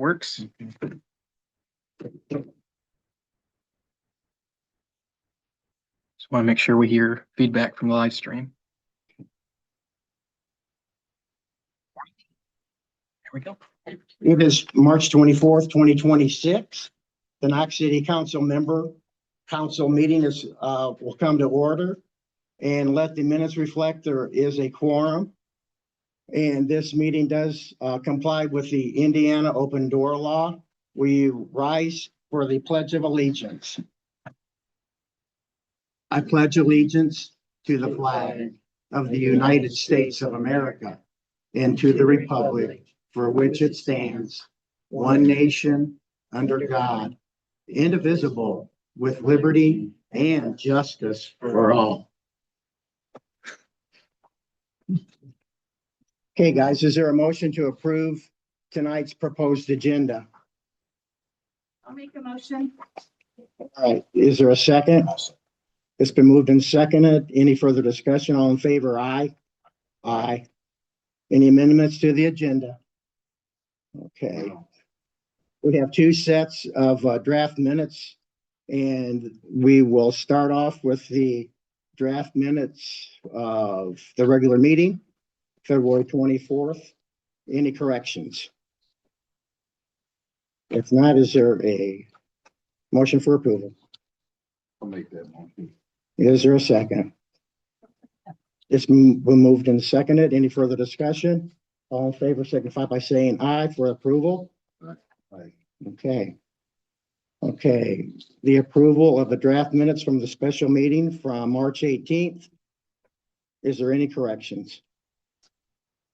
works. Just want to make sure we hear feedback from the live stream. There we go. It is March 24th, 2026. The Knox City Council meeting will come to order, and let the minutes reflect there is a quorum. And this meeting does comply with the Indiana open door law. We rise for the Pledge of Allegiance. I pledge allegiance to the flag of the United States of America and to the republic for which it stands, one nation, under God, indivisible, with liberty and justice for all. Okay, guys, is there a motion to approve tonight's proposed agenda? I'll make a motion. All right, is there a second? It's been moved and seconded. Any further discussion? All in favor, aye? Aye. Any amendments to the agenda? Okay. We have two sets of draft minutes, and we will start off with the draft minutes of the regular meeting, February 24th. Any corrections? If not, is there a motion for approval? I'll make that motion. Is there a second? It's been moved and seconded. Any further discussion? All in favor signify by saying aye for approval. Aye. Okay. Okay, the approval of the draft minutes from the special meeting from March 18th. Is there any corrections?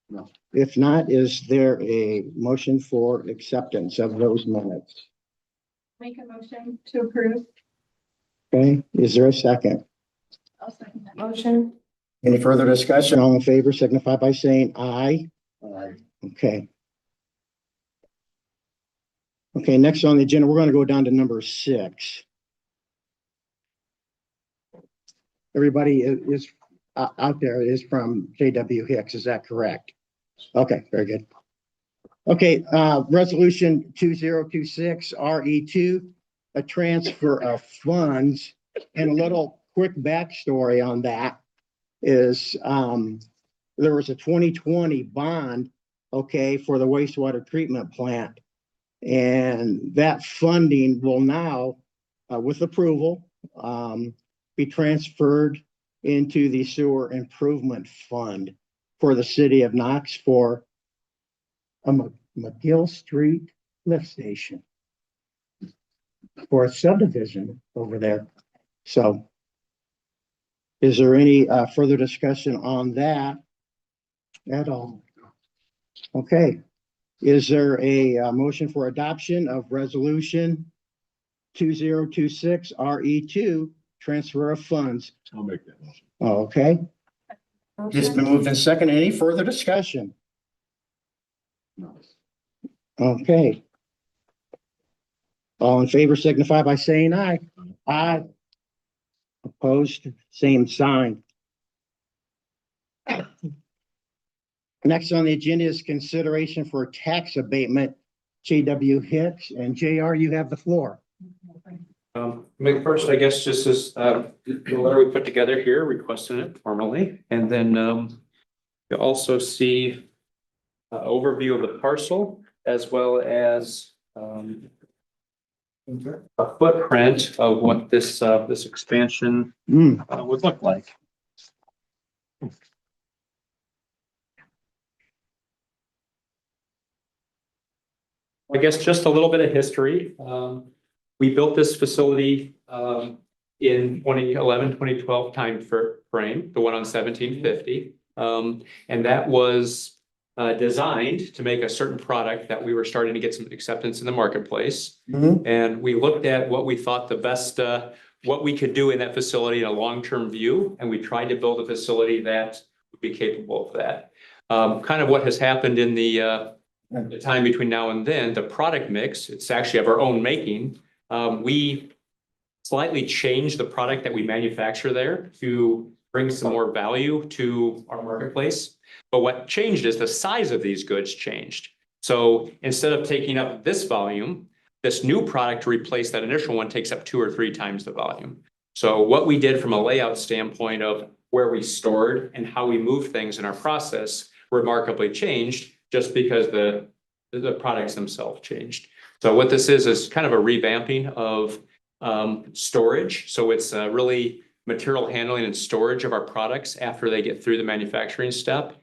No. If not, is there a motion for acceptance of those minutes? Make a motion to approve. Okay, is there a second? I'll second that motion. Any further discussion? All in favor signify by saying aye. Aye. Okay. Okay, next on the agenda, we're going to go down to number 6. Everybody is out there is from J.W. Hicks, is that correct? Okay, very good. Okay, resolution 2026 RE2, a transfer of funds, and a little quick backstory on that is there was a 2020 bond, okay, for the wastewater treatment plant. And that funding will now, with approval, be transferred into the sewer improvement fund for the city of Knox for a McGill Street lift station for a subdivision over there. So is there any further discussion on that at all? Okay. Is there a motion for adoption of resolution 2026 RE2, transfer of funds? I'll make that motion. Okay. It's been moved and second. Any further discussion? No. Okay. All in favor signify by saying aye. Aye. Opposed, same sign. Next on the agenda is consideration for tax abatement. J.W. Hicks and J.R., you have the floor. First, I guess, just as the letter we put together here, requesting it formally, and then you'll also see overview of the parcel as well as a footprint of what this expansion would look like. I guess just a little bit of history. We built this facility in 2011, 2012 time frame, the one on 1750. And that was designed to make a certain product that we were starting to get some acceptance in the marketplace. And we looked at what we thought the best, what we could do in that facility in a long-term view. And we tried to build a facility that would be capable of that. Kind of what has happened in the time between now and then, the product mix, it's actually of our own making. We slightly changed the product that we manufacture there to bring some more value to our marketplace. But what changed is the size of these goods changed. So instead of taking up this volume, this new product to replace that initial one takes up 2 or 3 times the volume. So what we did from a layout standpoint of where we stored and how we moved things in our process remarkably changed just because the products themselves changed. So what this is kind of a revamping of storage. So it's really material handling and storage of our products after they get through the manufacturing step.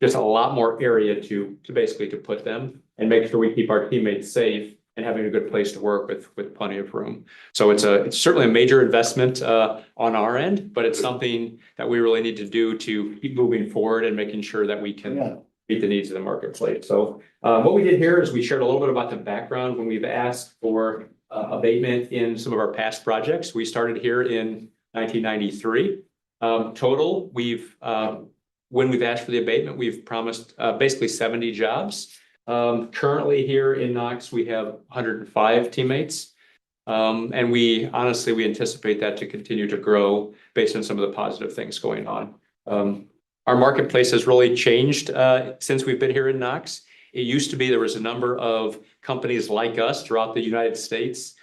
Just a lot more area to basically to put them and make sure we keep our teammates safe and having a good place to work with plenty of room. So it's certainly a major investment on our end, but it's something that we really need to do to keep moving forward and making sure that we can meet the needs of the marketplace. So what we did here is we shared a little bit about the background when we've asked for abatement in some of our past projects. We started here in 1993. Total, when we've asked for the abatement, we've promised basically 70 jobs. Currently here in Knox, we have 105 teammates. And we anticipate that to continue to grow based on some of the positive things going on. Our marketplace has really changed since we've been here in Knox. It used to be there was a number of companies like us throughout the United States.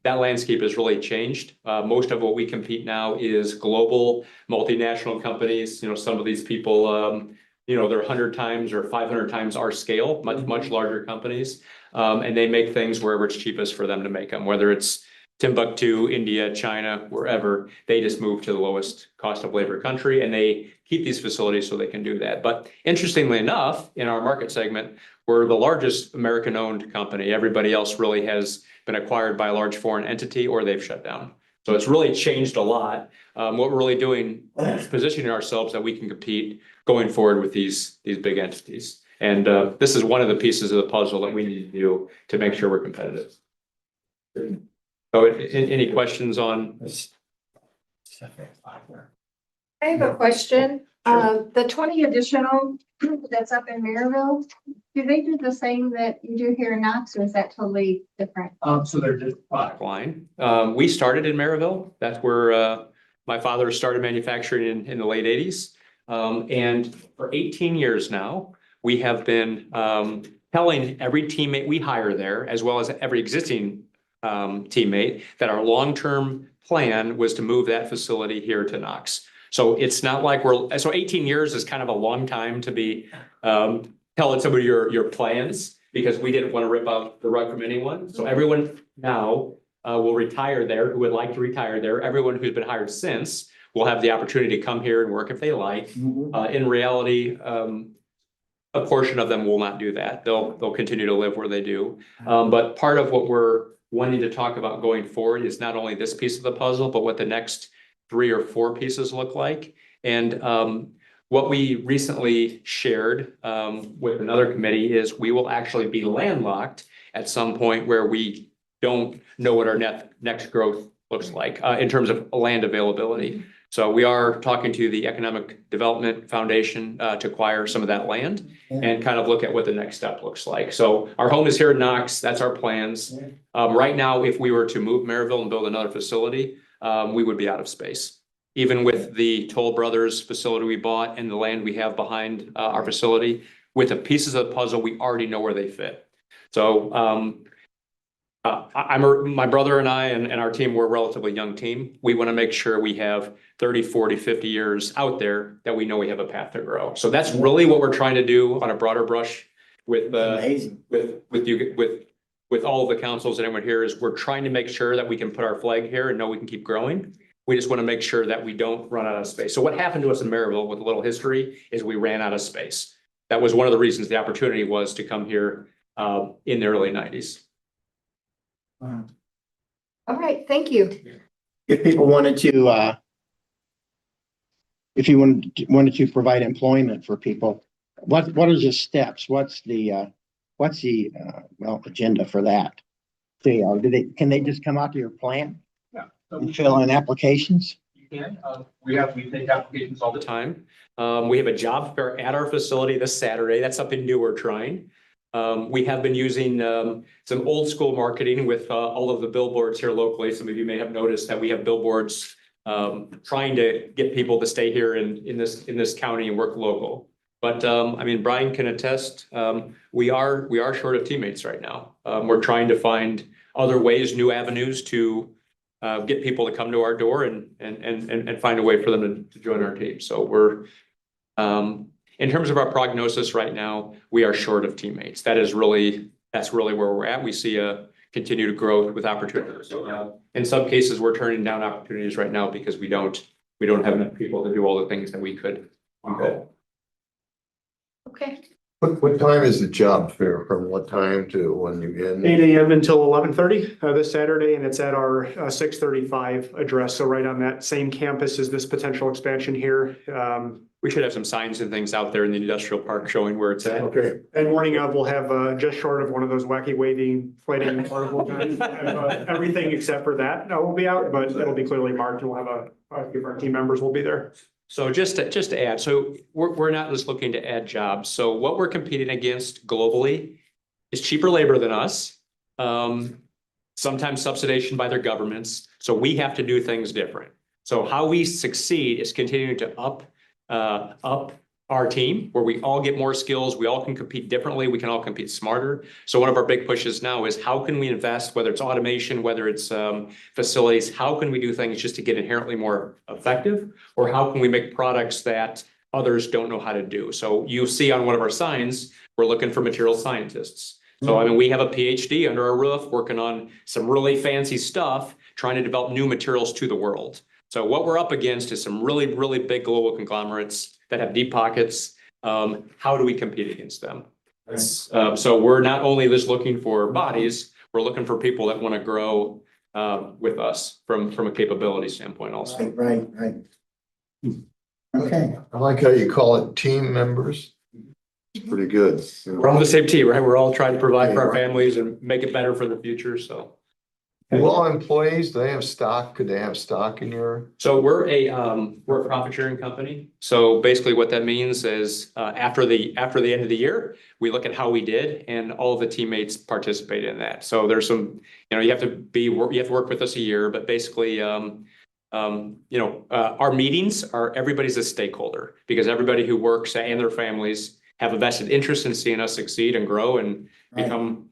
That landscape has really changed. Most of what we compete now is global multinational companies. You know, some of these people, you know, they're 100 times or 500 times our scale, much larger companies. And they make things wherever it's cheapest for them to make them, whether it's Timbuktu, India, China, wherever. They just move to the lowest cost of labor country and they keep these facilities so they can do that. But interestingly enough, in our market segment, we're the largest American-owned company. Everybody else really has been acquired by a large foreign entity or they've shut down. So it's really changed a lot. What we're really doing is positioning ourselves that we can compete going forward with these big entities. And this is one of the pieces of the puzzle that we need to do to make sure we're competitive. So any questions on? I have a question. The 20 additional that's up in Maryville, do they do the same that you do here in Knox, or is that totally different? So they're just product line. We started in Maryville. That's where my father started manufacturing in the late 80s. And for 18 years now, we have been telling every teammate we hire there, as well as every existing teammate, that our long-term plan was to move that facility here to Knox. So it's not like so 18 years is kind of a long time to be telling somebody your plans, because we didn't want to rip out the rug from anyone. So everyone now will retire there who would like to retire there. Everyone who's been hired since will have the opportunity to come here and work if they like. In reality, a portion of them will not do that. They'll continue to live where they do. But part of what we're wanting to talk about going forward is not only this piece of the puzzle, but what the next 3 or 4 pieces look like. And what we recently shared with another committee is we will actually be landlocked at some point where we don't know what our next growth looks like in terms of land availability. So we are talking to the Economic Development Foundation to acquire some of that land and kind of look at what the next step looks like. So our home is here in Knox. That's our plans. Right now, if we were to move Maryville and build another facility, we would be out of space. Even with the Toll Brothers facility we bought and the land we have behind our facility, with the pieces of the puzzle, we already know where they fit. So my brother and I and our team, we're a relatively young team. We want to make sure we have 30, 40, 50 years out there that we know we have a path to grow. So that's really what we're trying to do on a broader brush with with all of the councils and everyone here, is we're trying to make sure that we can put our flag here and know we can keep growing. We just want to make sure that we don't run out of space. So what happened to us in Maryville, with a little history, is we ran out of space. That was one of the reasons the opportunity was to come here in the early 90s. All right, thank you. If people wanted to, if you wanted to provide employment for people, what are the steps? What's the agenda for that? Can they just come out to your plant? Yeah. And fill in applications? You can. We take applications all the time. We have a job fair at our facility this Saturday. That's something new we're trying. We have been using some old school marketing with all of the billboards here locally. Some of you may have noticed that we have billboards trying to get people to stay here in this county and work local. But I mean, Brian can attest, we are short of teammates right now. We're trying to find other ways, new avenues to get people to come to our door and find a way for them to join our team. So we're in terms of our prognosis right now, we are short of teammates. That's really where we're at. We see a continued growth with opportunities. So in some cases, we're turning down opportunities right now because we don't have enough people to do all the things that we could. Okay. What time is the job fair? From what time to when you end? 8 a.m. until 11:30 this Saturday, and it's at our 635 address. So right on that same campus as this potential expansion here. We should have some signs and things out there in the industrial park showing where it's at. Okay, And morning of, we'll have just short of one of those wacky waving, inflating portable guns. Everything except for that will be out, but it'll be clearly marked. We'll have a few of our team members will be there. So just to add, so we're not just looking to add jobs. So what we're competing against globally is cheaper labor than us. Sometimes subsidization by their governments. So we have to do things different. So how we succeed is continuing to up our team, where we all get more skills, we all can compete differently, we can all compete smarter. So one of our big pushes now is how can we invest, whether it's automation, whether it's facilities, how can we do things just to get inherently more effective? Or how can we make products that others don't know how to do? So you see on one of our signs, we're looking for material scientists. So I mean, we have a PhD under our roof working on some really fancy stuff, trying to develop new materials to the world. So what we're up against is some really, really big global conglomerates that have deep pockets. How do we compete against them? So we're not only just looking for bodies, we're looking for people that want to grow with us from a capability standpoint also. Right. Okay. I like how you call it team members. It's pretty good. We're on the same team, right? We're all trying to provide for our families and make it better for the future, so. Well, all employees, do they have stock? Could they have stock in your? So we're a profit sharing company. So basically what that means is after the end of the year, we look at how we did and all of the teammates participate in that. So there's some, you have to work with us a year, but basically our meetings are everybody's a stakeholder because everybody who works and their families have a vested interest in seeing us succeed and grow and become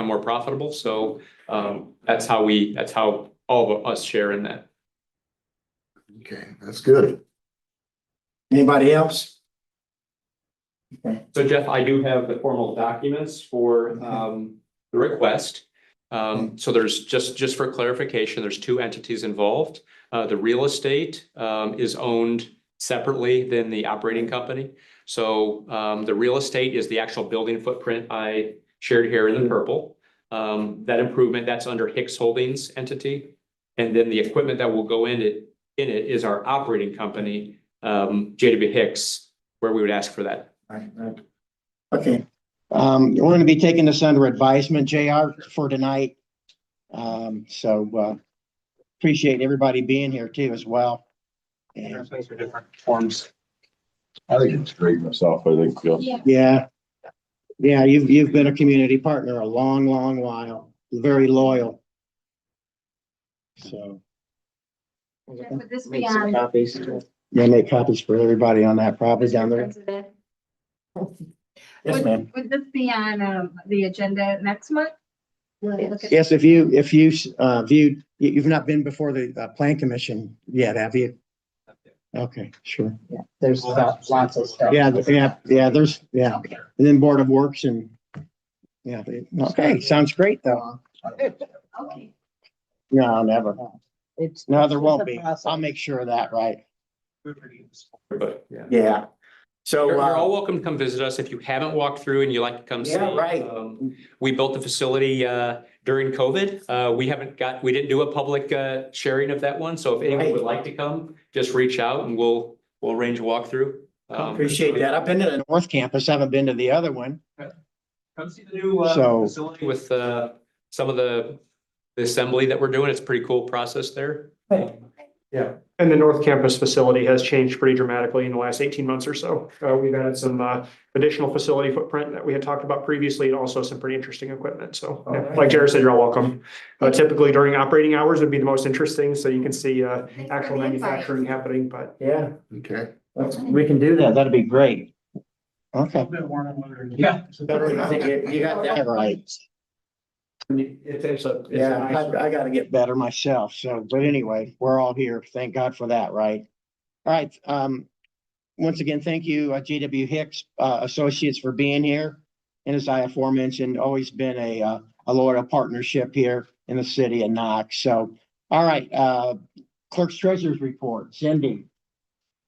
more profitable. So that's how all of us share in that. Okay, that's good. Anybody else? So Jeff, I do have the formal documents for the request. So there's just for clarification, there's two entities involved. The real estate is owned separately than the operating company. So the real estate is the actual building footprint I shared here in the purple. That improvement, that's under Hicks Holdings entity. And then the equipment that will go in it is our operating company, JW Hicks, where we would ask for that. Right. Okay. We're going to be taking this under advisement, JR, for tonight. So appreciate everybody being here too as well. And Thanks for different forms. I think it's great myself. I think. yeah, you've been a community partner a long while, very loyal. So. Would this be Make some on? copies. Yeah, make copies for everybody on that property down there. President? Yes, ma'am. Would this be on the agenda next month? Yes, if you viewed, you've not been before the plan commission yet, have you? Okay, sure. Yeah, there's lots of stuff. Yeah, there's, and then Board of Works and, okay, sounds great though. Okay. No, never. No, there won't it's a be. process. I'll make sure of that, right? But yeah. Yeah. So, You're all welcome to come visit us. If you haven't walked through and you like to come see. Yeah, right. We built the facility during COVID. We didn't do a public sharing of that one. So if anyone would like to come, just reach out and we'll arrange a walkthrough. appreciate that. I've been to the North Campus, haven't been to the other one. Come see the new So- facility with some of the assembly that we're doing. It's a pretty cool process there. Yeah, and the North Campus facility has changed pretty dramatically in the last 18 months or so. We've added some additional facility footprint that we had talked about previously, and also some pretty interesting equipment. So, like Jared said, you're all welcome. Typically during operating hours would be the most interesting, so you can see actual manufacturing happening. But Yeah, Okay. we can do that. That'd be great. Okay. Yeah. You got that right. Yeah, I gotta get better myself. So, but anyway, we're all here. Thank God for that, right? All right. Once again, thank you, J.W. Hicks, Associates for being here. And as I aforementioned, always been a loyal partnership here in the city of Knox. So, all right, clerk's treasurer's report, Cindy.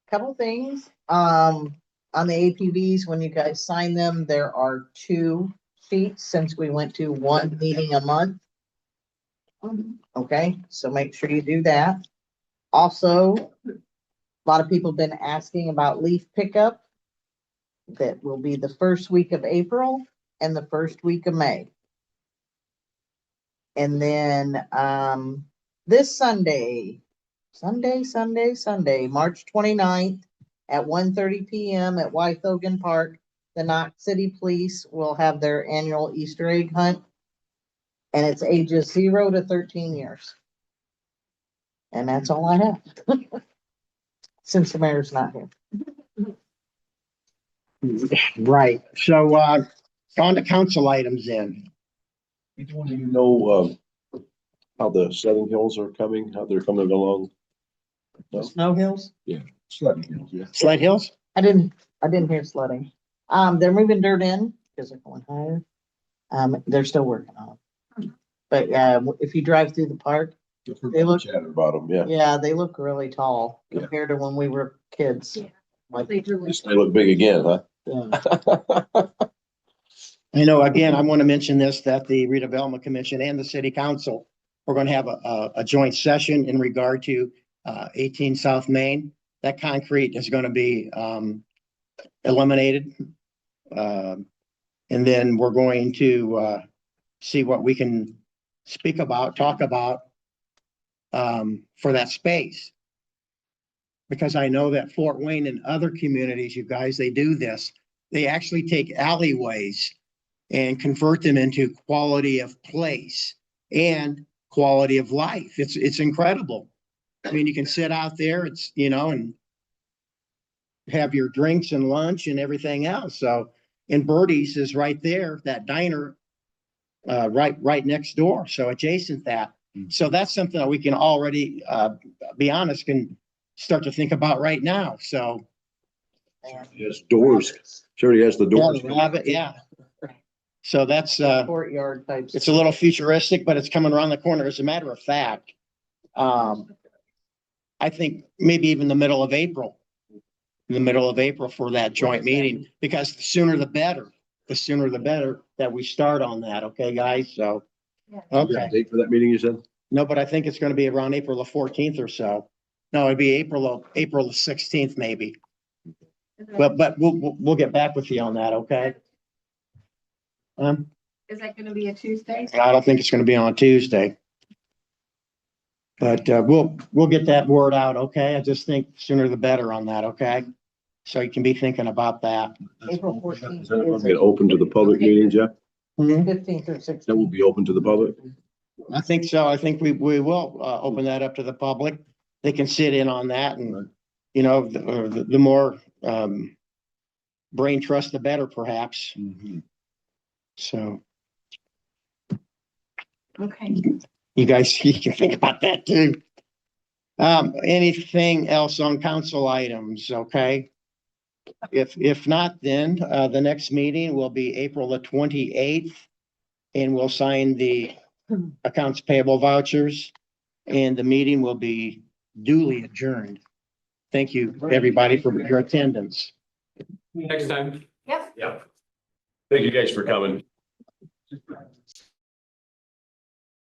Couple things, on the APVs, when you guys sign them, there are 2 sheets since we went to 1 meeting a month. Okay, so make sure you do that. Also, a lot of people have been asking about leaf pickup. That will be the first week of April and the first week of May. And then, this Sunday, March 29th at 1:30 PM at Wythogan Park, the Knox City Police will have their annual Easter egg hunt. And it's ages 0 to 13 years. And that's all I have. Since the mayor's not here. Right. So, on to council items then. Do you know, how the sledding hills are coming, how they're coming along? No? Snow Hills? Sledding hills, yeah. Sled Hills? I didn't hear sledding. They're moving dirt in because they're going higher. They're still working on it. But yeah, if you drive through the park, They look- Chatter about them, yeah. yeah, they look really tall Yeah. compared to when we were kids. Yeah. Like, They do. They look big again, huh? yeah. I know, again, I want to mention this, that the redevelopment commission and the city council, we're going to have a joint session in regard to 18 South Main. That concrete is going to be eliminated. And then we're going to see what we can talk about for that space. Because I know that Fort Wayne and other communities, you guys, they do this. They actually take alleyways and convert them into quality of place and quality of life. It's incredible. I mean, you can sit out there, and have your drinks and lunch and everything else. So, and Birdie's is right there, that diner, right next door. So adjacent that. So that's something that we can already, be honest, can start to think about right now. So. Yes, doors. She already has the doors. Yeah. So that's, Courtyard types. it's a little futuristic, but it's coming around the corner. As a matter of fact, I think maybe even the middle of April for that joint meeting, because the sooner the better. The sooner the better that we start on that. Okay, guys? So, Yeah. You got okay. a date for that meeting, you said? No, but I think it's going to be around April the 14th or so. No, it'd be April the 16th, maybe. But we'll get back with you on that. Okay. Is that gonna be a Tuesday? I don't think it's going to be on Tuesday. But we'll get that word out, okay? I just think sooner the better on that, okay? So you can be thinking about that. April 14th. Is that going to be open to the public meeting, Jeff? 15th or 16th. That will be open to the public? I think so. I think we will open that up to the public. They can sit in on that, and the more brain trust, the better, perhaps. So Okay. you guys, you can think about that too. Anything else on council items? Okay. If not, then the next meeting will be April the 28th, and we'll sign the accounts payable vouchers, and the meeting will be duly adjourned. Thank you, everybody, for your attendance. Next time. Yep. Yep. Thank you guys for coming.